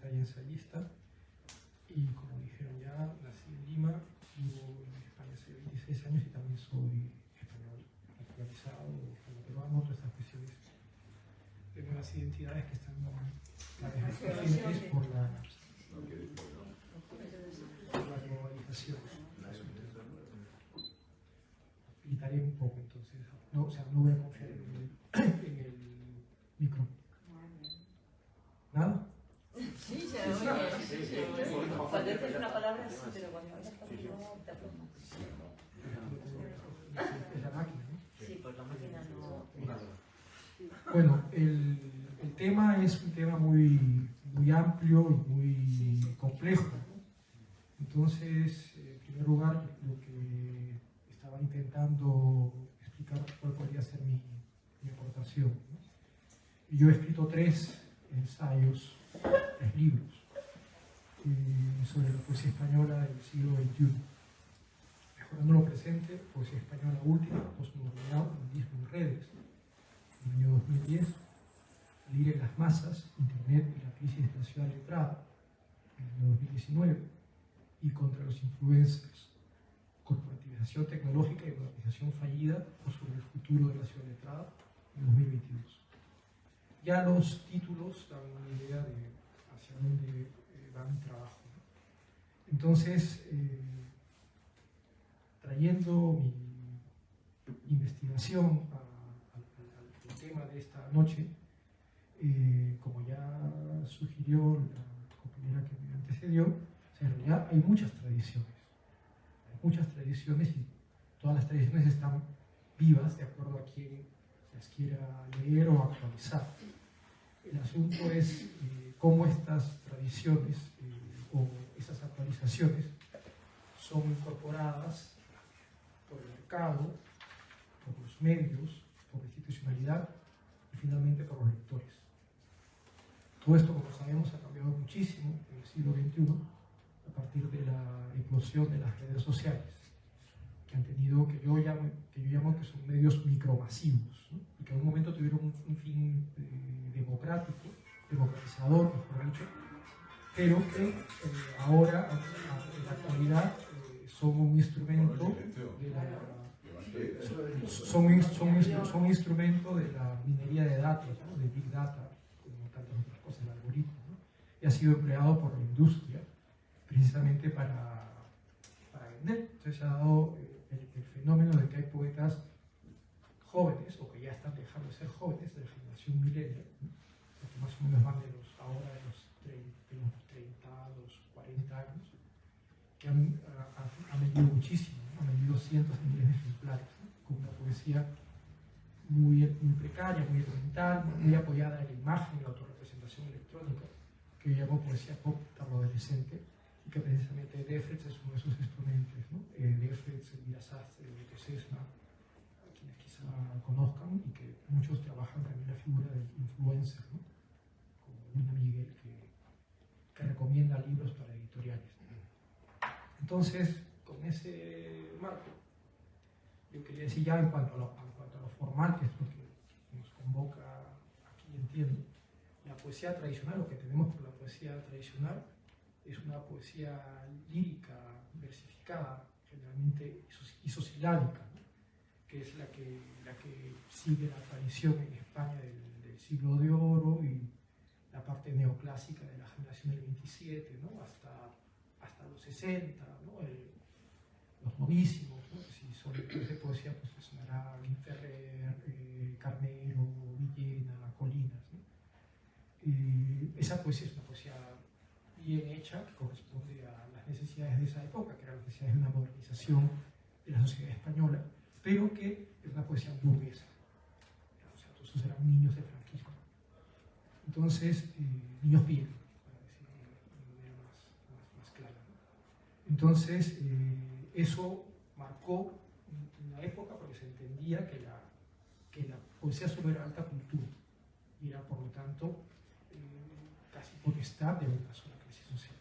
poeta y ensayista. Y como dijeron ya, nací en Lima, vivo en España hace 26 años y también soy español naturalizado, español-peruano, todas estas cuestiones de nuevas identidades que están cada vez más presentes por la globalización. Gritaré un poco, entonces, no, o sea, no voy a confiar en el micro. ¿Nada? Sí, se oye. Cuando dices una palabra, sí, pero cuando hablas no te afirmas. Es la máquina, ¿no? Sí, pues la máquina no. Bueno, el tema es un tema muy amplio y muy complejo, ¿no? Entonces, en primer lugar, lo que estaba intentando explicar cuál podría ser mi aportación, ¿no? Yo he escrito 3 ensayos, 3 libros sobre la poesía española del siglo XXI. Mejorando lo presente, poesía española última, posmodernidad, feminismo en redes, en el año 2010, Leer en las masas, Internet y la crisis de la ciudad letrada, en el año 2019, y contra los influencers, corporativización tecnológica y modernización fallida o sobre el futuro de la ciudad letrada, en 2022. Ya los títulos dan una idea de hacia dónde va mi trabajo, ¿no? Entonces, trayendo mi investigación al tema de esta noche, como ya sugirió la compañera que me antecedió, o sea, en realidad hay muchas tradiciones. Hay muchas tradiciones y todas las tradiciones están vivas de acuerdo a quien las quiera leer o actualizar. El asunto es cómo estas tradiciones o esas actualizaciones son incorporadas por el mercado, por los medios, por la institucionalidad y finalmente por los lectores. Todo esto, como sabemos, ha cambiado muchísimo en el siglo XXI a partir de la eclosión de las redes sociales, que han tenido, que yo llamo que son medios micromasivos, ¿no? Y que en un momento tuvieron un fin democratizador, mejor dicho, pero que ahora, en la actualidad, son un instrumento de son instrumento de la minería de datos, ¿no? De Big Data, como tantas otras cosas, el algoritmo, ¿no? Y ha sido empleado por la industria precisamente para vender. Entonces se ha dado el fenómeno de que hay poetas jóvenes, o que ya están dejando de ser jóvenes, de la generación millennial, ¿no? Que más o menos van de los 30 a los 40 años, que han vendido muchísimo, ¿no? Han vendido cientos de miles de ejemplares, ¿no? Con una poesía muy precaria, muy elemental, muy apoyada en la imagen, en la autorrepresentación electrónica, que yo llamo poesía pop tardoadolescente, y que precisamente Defrets es uno de esos exponentes, ¿no? Defrets, Elvira Sastre, Sesma, a quienes quizá conozcan, y que muchos trabajan también la figura del influencer, ¿no? Como Luna Miguel, que recomienda libros para editoriales. Entonces, con ese marco, yo quería decir ya en cuanto a lo formal, que es lo que nos convoca aquí, entiendo, la poesía tradicional, lo que tenemos por la poesía tradicional, es una poesía lírica, versificada, generalmente isosilábica, ¿no? Que es la que sigue la tradición en España del siglo de oro y la parte neoclásica de la generación del 27, ¿no? hasta los 60, ¿no? Los novísimos, ¿no? Si son lectores de poesía, pues les sonará Guinferrer, Carnero, Villena, Colinas, ¿no? Esa poesía es una poesía bien hecha, que corresponde a las necesidades de esa época, que eran las necesidades de una modernización de la sociedad española, pero que es una poesía burguesa. O sea, todos eran niños del franquismo. Entonces, niños bien, para decirlo de manera más clara, ¿no? Entonces, eso marcó una época porque se entendía que la poesía solo era alta cultura y era, por lo tanto, casi potestad de una sola clase social.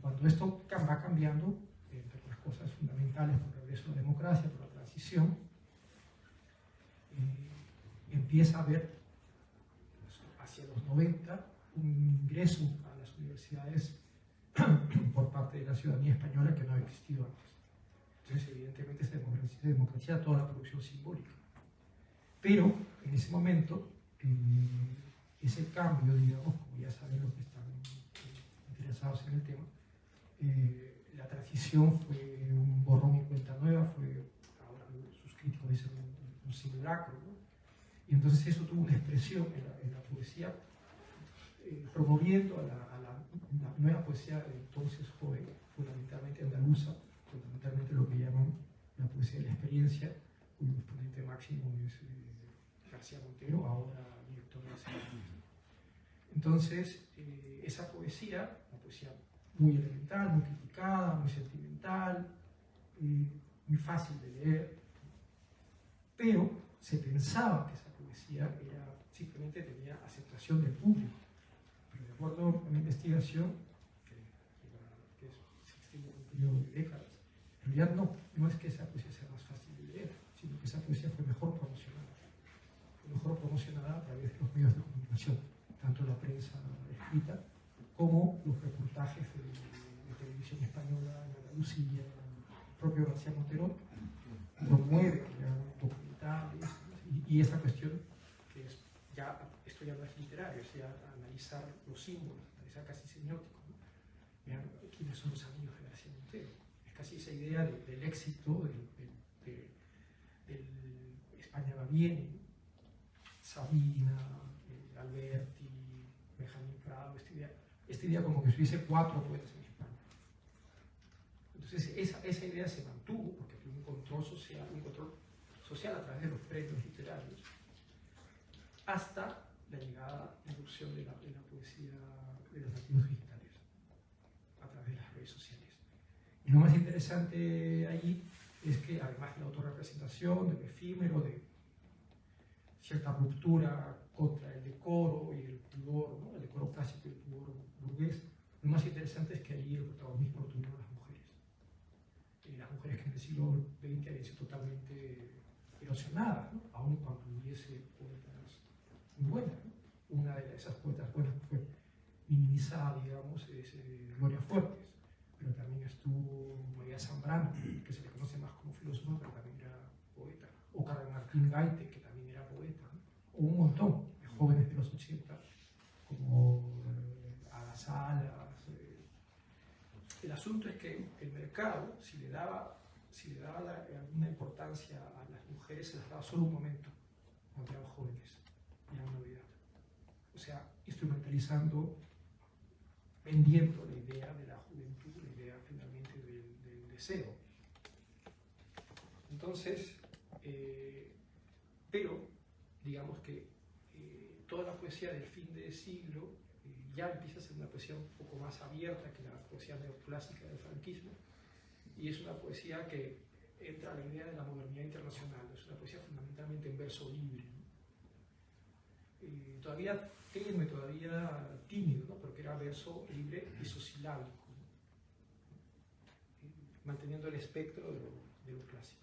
Cuando esto va cambiando, entre otras cosas fundamentales por el regreso a la democracia, por la transición, empieza a haber hacia los 90 un ingreso a las universidades por parte de la ciudadanía española que no había existido antes. Entonces, evidentemente, se democratiza toda la producción simbólica. Pero, en ese momento, ese cambio, digamos, como ya saben los que están interesados en el tema, la transición fue un borrón y cuenta nueva, fue, ahora sus críticos dicen, un simulacro, ¿no? Y entonces eso tuvo una expresión en la poesía, promoviendo a la nueva poesía de entonces joven, fundamentalmente andaluza, fundamentalmente lo que llaman la poesía de la experiencia, cuyo exponente máximo es García Montero, ahora director de la Cervantes. Entonces, esa poesía, una poesía muy elemental, muy criticada, muy sentimental, muy fácil de leer, pero se pensaba que esa poesía simplemente tenía aceptación del público. Pero de acuerdo a mi investigación, que se extiende en un periodo de décadas, en realidad no es que esa poesía sea más fácil de leer, sino que esa poesía fue mejor promocionada. Fue mejor promocionada a través de los medios de comunicación, tanto la prensa escrita como los reportajes de televisión española, en Andalucía. El propio García Montero promueve documentales y esta cuestión que es esto ya no es literario, es ya analizar los símbolos, analizar casi semiótico, ¿no? Vean quiénes son los amigos de García Montero. Es casi esa idea del éxito, del España va bien, Sabina, Alberti, Benjamín Prado, esta idea como que si hubiese 4 poetas en España. Entonces esa idea se mantuvo porque fue un control social a través de los premios literarios, hasta la llegada, la irrupción de la poesía de los nativos digitales, a través de las redes sociales. Y lo más interesante allí es que, además de la autorrepresentación, del efímero, de cierta ruptura contra el decoro y el pudor, ¿no? El decoro clásico y el pudor burgués, lo más interesante es que allí el protagonismo lo tuvieron las mujeres. Las mujeres que en el siglo XX habían sido totalmente erosionadas, ¿no? Aun cuando hubiese poetas muy buenas, ¿no? Una de esas poetas buenas fue minimizada, digamos, es Gloria Fuertes, pero también estuvo María Zambrano, que se le conoce más como filósofa, pero también era poeta, o Carmen Martín Gaite, que también era poeta, ¿no? O un montón de jóvenes de los 80, como Ada Salas. El asunto es que el mercado, si le daba alguna importancia a las mujeres, se las daba solo un momento, cuando eran jóvenes, era una novedad. O sea, instrumentalizando, vendiendo la idea de la juventud, la idea finalmente del deseo. Entonces, pero digamos que toda la poesía del fin de siglo ya empieza a ser una poesía un poco más abierta que la poesía neoclásica del franquismo, y es una poesía que entra a la idea de la modernidad internacional, es una poesía fundamentalmente en verso libre, ¿no? Todavía tenue, todavía tímido, ¿no? Porque era verso libre isosilábico, ¿no? Manteniendo el espectro de lo clásico.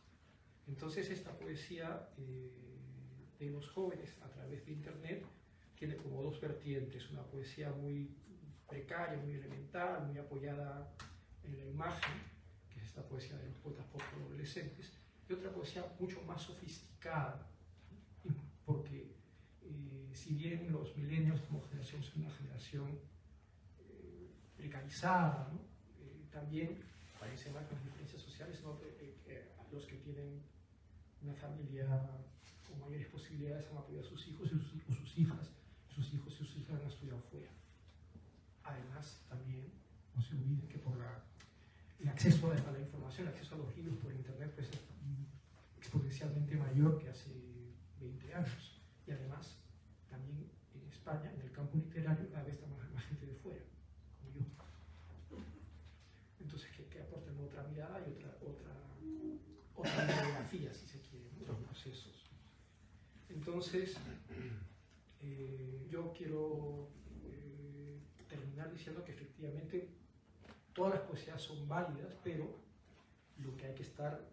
Entonces esta poesía de los jóvenes a través de Internet tiene como dos vertientes: una poesía muy precaria, muy elemental, muy apoyada en la imagen, que es esta poesía de los poetas post-adolescentes, y otra poesía mucho más sofisticada, porque si bien los millennials como generación son una generación precarizada, ¿no? También parece más con las diferencias sociales, ¿no? Los que tienen una familia con mayores posibilidades han apoyado a sus hijos o sus hijas. Sus hijos y sus hijas han estudiado fuera. Además, también, no se olviden que por el acceso a la información, el acceso a los libros por Internet, pues es exponencialmente mayor que hace 20 años. Y además, también en España, en el campo literario, cada vez está más gente de fuera, como yo. Entonces, que aportan otra mirada y otra bibliografía, si se quiere, otros procesos. Entonces, yo quiero terminar diciendo que efectivamente todas las poesías son válidas, pero lo que hay que estar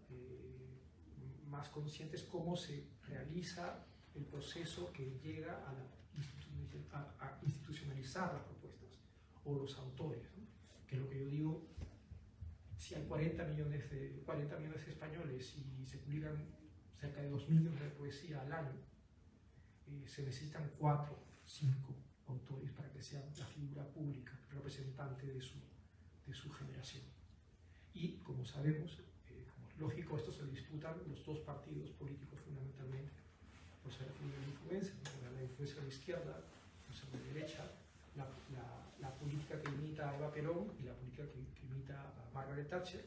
más consciente es cómo se realiza el proceso que llega a la a institucionalizar las propuestas o los autores, ¿no? Que es lo que yo digo, si hay 40 millones de españoles y se publican cerca de 2.000 libros de poesía al año, se necesitan 4 o 5 autores para que sean la figura pública representante de su generación. Y como sabemos, como es lógico, esto se disputan los dos partidos políticos fundamentalmente, por ser la influencia, ¿no? La influencia de la izquierda, por ser de derecha, la política que imita a Eva Perón y la política que imita a Margaret Thatcher.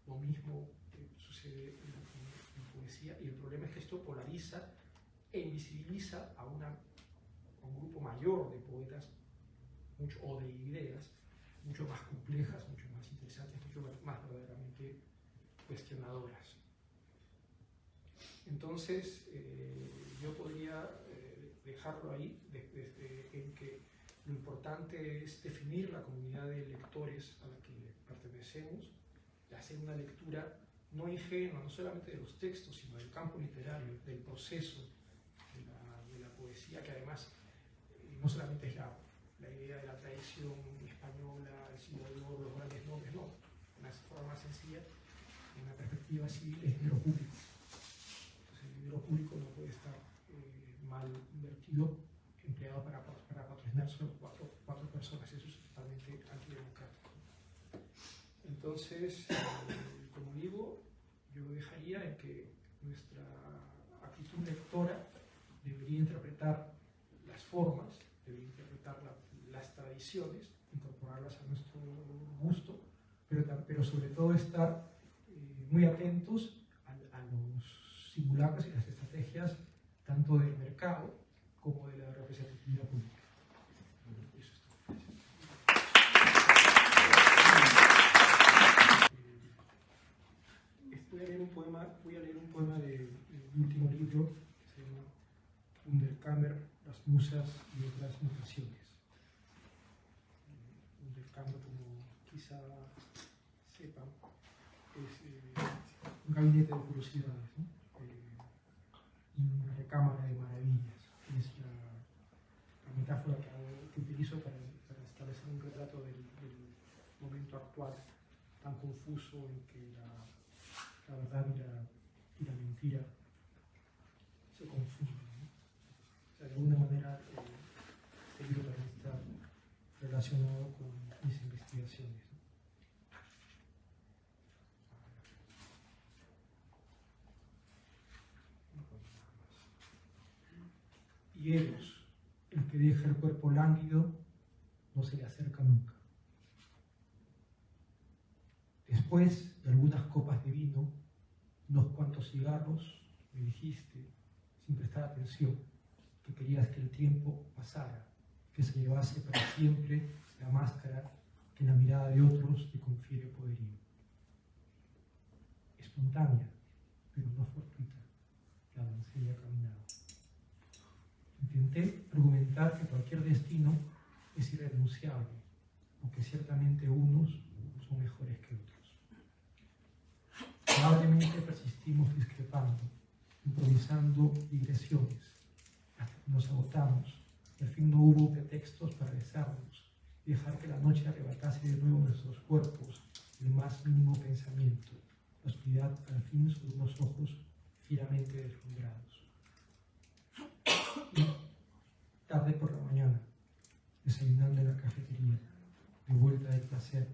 Lo mismo sucede en poesía, y el problema es que esto polariza e invisibiliza a un grupo mayor de poetas o de ideas mucho más complejas, mucho más interesantes, mucho más verdaderamente cuestionadoras. Entonces, yo podría dejarlo ahí, en que lo importante es definir la comunidad de lectores a la que pertenecemos, y hacer una lectura no ingenua, no solamente de los textos, sino del campo literario, del proceso de la poesía, que además no solamente es la idea de la tradición española, el siglo de oro, los grandes nombres, no. De una forma más sencilla, en una perspectiva civil, es dinero público. Entonces, el dinero público no puede estar mal invertido, empleado para patrocinar solo cuatro personas. Eso es totalmente antidemocrático. Entonces, como digo, yo dejaría en que nuestra actitud lectora debería interpretar las formas, debería interpretar las tradiciones, incorporarlas a nuestro gusto, pero sobre todo estar muy atentos a los simulacros y las estrategias tanto del mercado como de la representatividad pública. Eso es todo. Voy a leer un poema de mi último libro, que se llama Underkammer, las musas y otras mutaciones. Underkammer, como quizá sepan, es un gabinete de curiosidades, ¿no? Una recámara de maravillas. Es la metáfora que utilizo para establecer un retrato del momento actual tan confuso en que la verdad y la mentira se confunden, ¿no? O sea, de alguna manera este libro también está relacionado con mis investigaciones, ¿no? Y Eros, el que deja el cuerpo lánguido, no se le acerca nunca. Después de algunas copas de vino, unos cuantos cigarros, me dijiste, sin prestar atención, que querías que el tiempo pasara, que se llevase para siempre la máscara que en la mirada de otros te confiere poderío. Espontánea, pero no fortuita, la doncella caminaba. Intenté argumentar que cualquier destino es irrenunciable, aunque ciertamente unos son mejores que otros. Probablemente persistimos discrepando, improvisando digresiones, hasta que nos agotamos, y al fin no hubo pretextos para besarnos y dejar que la noche arrebatase de nuevo nuestros cuerpos el más mínimo pensamiento, la oscuridad al fin sobre unos ojos fieramente deslumbrados. Y tarde por la mañana, desayunando en la cafetería, de vuelta del placer,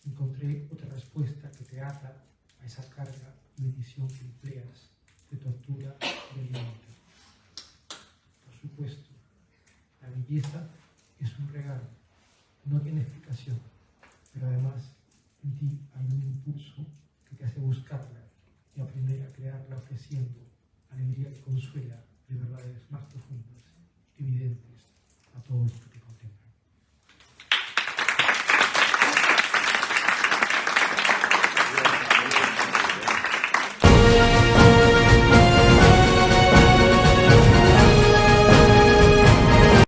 encontré otra respuesta que te ata a esa carga y bendición que empleas de tortura y alimento. Por supuesto, la belleza es un regalo, no tiene explicación, pero además en ti hay un impulso que te hace buscarla y aprender a crearla ofreciendo alegría que consuela de verdades más profundas, evidentes a todos los que te